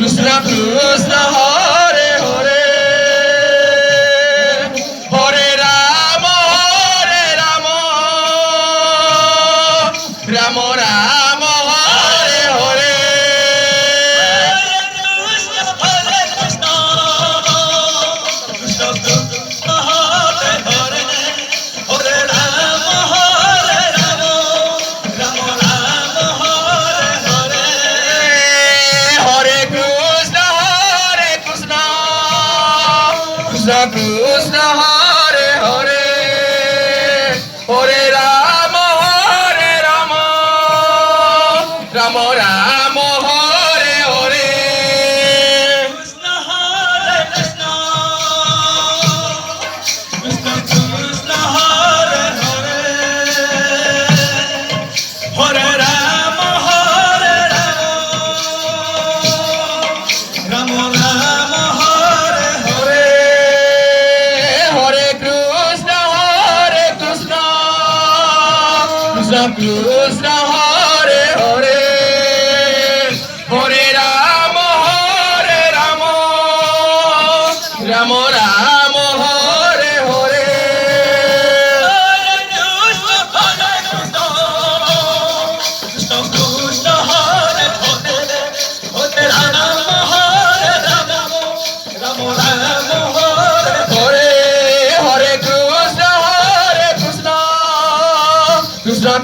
Krishna Krishna Hare Hare Hare Rama Rama Rama Hare Hare Krishna Krishna Hare Hare Hare Rama Rama Rama Hare Hare Krishna Hare Krishna Krishna Krishna Hare Hare Hare Rama Rama Rama Hare Hare Hare Krishna Krishna Krishna Hare Hare Hare Rama Rama Rama Hare Hare Krishna Krishna Hare Hare Hare Rama Rama Rama Hare Hare Hare Krishna Krishna Krishna